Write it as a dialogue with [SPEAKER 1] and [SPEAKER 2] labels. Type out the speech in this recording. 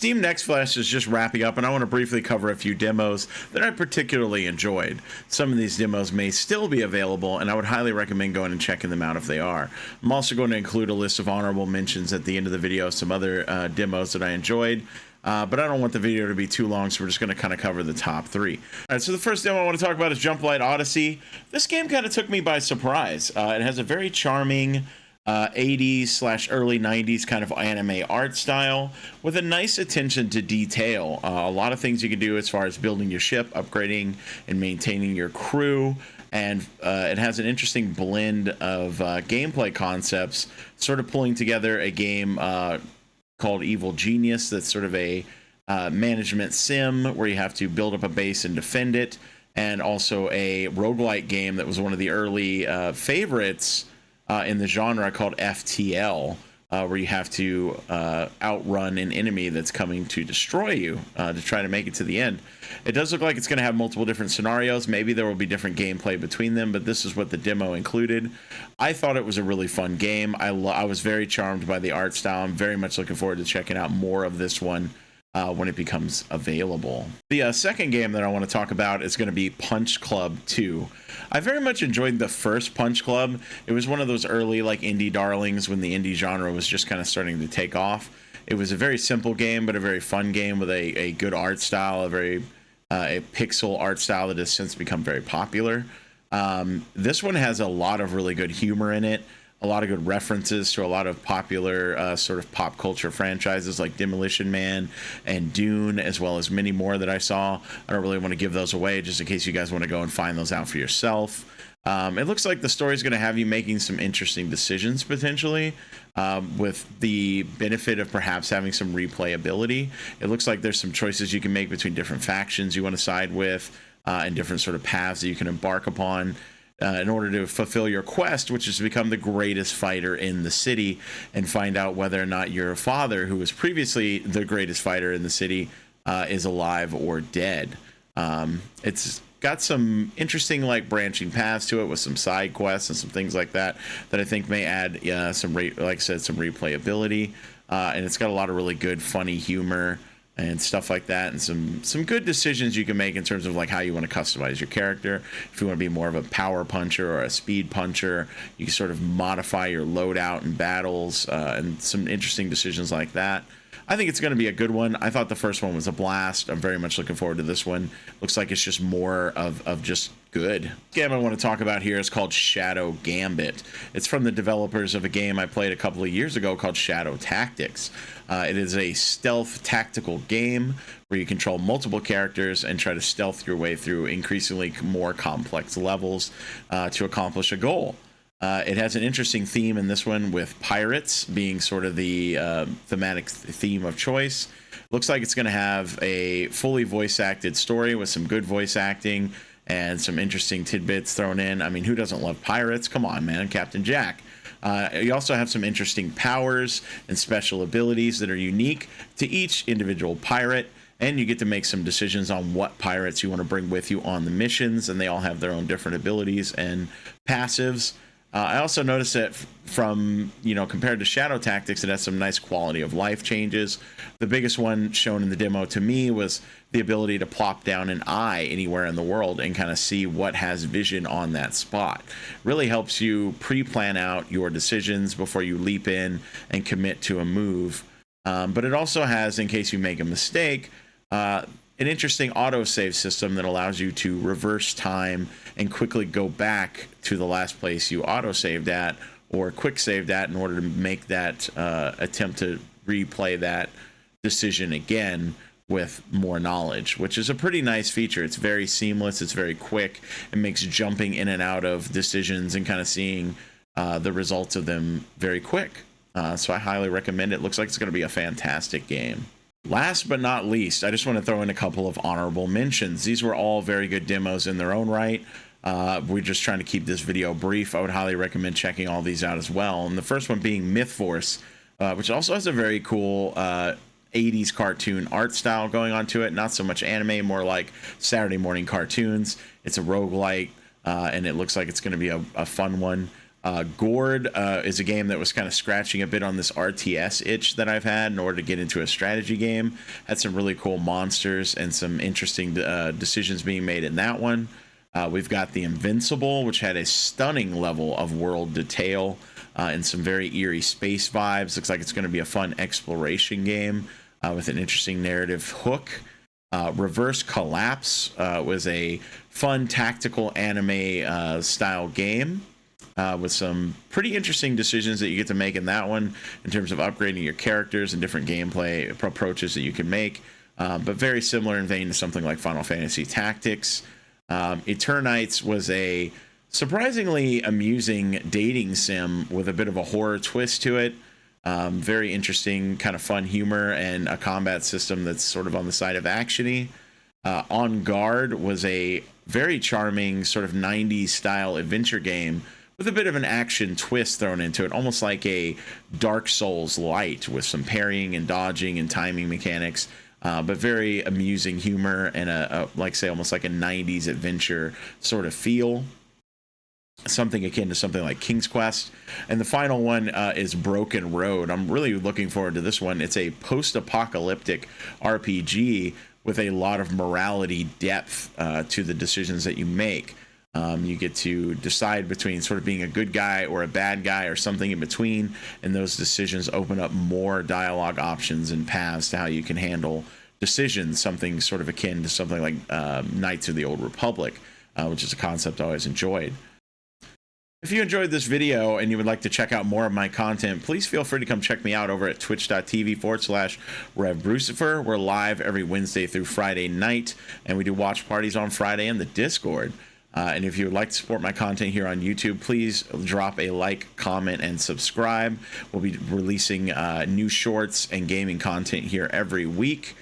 [SPEAKER 1] Steam Next Fest is just wrapping up, and I want to briefly cover a few demos that I particularly enjoyed. Some of these demos may still be available, and I would highly recommend going and checking them out if they are. I'm also going to include a list of honorable mentions at the end of the video, some other demos that I enjoyed. But I don't want the video to be too long, so we're just going to kind of cover the top 3. All right, so the first demo I want to talk about is Jump Light Odyssey. This game kind of took me by surprise. It has a very charming 80s/early 90s kind of anime art style with a nice attention to detail. A lot of things you can do as far as building your ship, upgrading and maintaining your crew, and it has an interesting blend of gameplay concepts, sort of pulling together a game called Evil Genius that's sort of a management sim where you have to build up a base and defend it, and also a roguelike game that was one of the early favorites in the genre called FTL, where you have to outrun an enemy that's coming to destroy you to try to make it to the end. It does look like it's going to have multiple different scenarios. Maybe there will be different gameplay between them, but this is what the demo included. I thought it was a really fun game. I was very charmed by the art style. I'm very much looking forward to checking out more of this one when it becomes available. The second game that I want to talk about is going to be Punch Club 2. I very much enjoyed the first Punch Club. It was one of those early like indie darlings when the indie genre was just kind of starting to take off. It was a very simple game, but a very fun game with a good art style, a pixel art style that has since become very popular. This one has a lot of really good humor in it, a lot of good references to a lot of popular sort of pop culture franchises like Demolition Man and Dune, as well as many more that I saw. I don't really want to give those away just in case you guys want to go and find those out for yourself. It looks like the story is going to have you making some interesting decisions potentially, with the benefit of perhaps having some replayability. It looks like there's some choices you can make between different factions you want to side with, and different sort of paths that you can embark upon in order to fulfill your quest, which is to become the greatest fighter in the city and find out whether or not your father, who was previously the greatest fighter in the city, is alive or dead. It's got some interesting like branching paths to it with some side quests and some things like that that I think may add some like I said, some replayability, and it's got a lot of really good funny humor and stuff like that, and some good decisions you can make in terms of like how you want to customize your character. If you want to be more of a power puncher or a speed puncher, you can sort of modify your loadout in battles, and some interesting decisions like that. I think it's going to be a good one. I thought the first one was a blast. I'm very much looking forward to this one. Looks like it's just more of just good. The game I want to talk about here is called Shadow Gambit. It's from the developers of a game I played a couple of years ago called Shadow Tactics. It is a stealth tactical game where you control multiple characters and try to stealth your way through increasingly more complex levels to accomplish a goal. It has an interesting theme in this one, with pirates being sort of the thematic theme of choice. Looks like it's going to have a fully voice-acted story with some good voice acting and some interesting tidbits thrown in. I mean, who doesn't love pirates? Come on, man, Captain Jack. You also have some interesting powers and special abilities that are unique to each individual pirate, and you get to make some decisions on what pirates you want to bring with you on the missions, and they all have their own different abilities and passives. I also noticed that from, compared to Shadow Tactics, it has some nice quality of life changes. The biggest one shown in the demo to me was the ability to plop down an eye anywhere in the world and kind of see what has vision on that spot. Really helps you pre-plan out your decisions before you leap in and commit to a move. But it also has, in case you make a mistake, an interesting autosave system that allows you to reverse time and quickly go back to the last place you autosaved at or quick saved at in order to make that attempt to replay that decision again with more knowledge, which is a pretty nice feature. It's very seamless, it's very quick, it makes jumping in and out of decisions and kind of seeing the results of them very quick. So I highly recommend it. Looks like it's going to be a fantastic game. Last but not least, I just want to throw in a couple of honorable mentions. These were all very good demos in their own right. We're just trying to keep this video brief. I would highly recommend checking all these out as well. And the first one being Myth Force, which also has a very cool 80s cartoon art style going on to it. Not so much anime, more like Saturday morning cartoons. It's a roguelite, and it looks like it's going to be a fun one. Gourd is a game that was kind of scratching a bit on this RTS itch that I've had in order to get into a strategy game. Had some really cool monsters and some interesting decisions being made in that one. We've got The Invincible, which had a stunning level of world detail and some very eerie space vibes. Looks like it's going to be a fun exploration game with an interesting narrative hook. Reverse Collapse was a fun tactical anime style game with some pretty interesting decisions that you get to make in that one in terms of upgrading your characters and different gameplay approaches that you can make, but very similar in vein to something like Final Fantasy Tactics. Eternites was a surprisingly amusing dating sim with a bit of a horror twist to it. Very interesting, kind of fun humor and a combat system that's sort of on the side of actiony. On Guard was a very charming sort of 90s style adventure game with a bit of an action twist thrown into it, almost like a Dark Souls light with some parrying and dodging and timing mechanics. But very amusing humor and like say almost like a 90s adventure sort of feel, something akin to something like King's Quest. And the final one is Broken Road. I'm really looking forward to this one. It's a post-apocalyptic RPG with a lot of morality depth to the decisions that you make. You get to decide between sort of being a good guy or a bad guy or something in between, and those decisions open up more dialogue options and paths to how you can handle decisions, something sort of akin to something like Knights of the Old Republic, which is a concept I always enjoyed. If you enjoyed this video and you would like to check out more of my content, please feel free to come check me out over at twitch.tv/RevBrucifer. We're live every Wednesday through Friday night, and we do watch parties on Friday in the Discord. And if you would like to support my content here on YouTube, please drop a like, comment, and subscribe. We'll be releasing new shorts and gaming content here every week.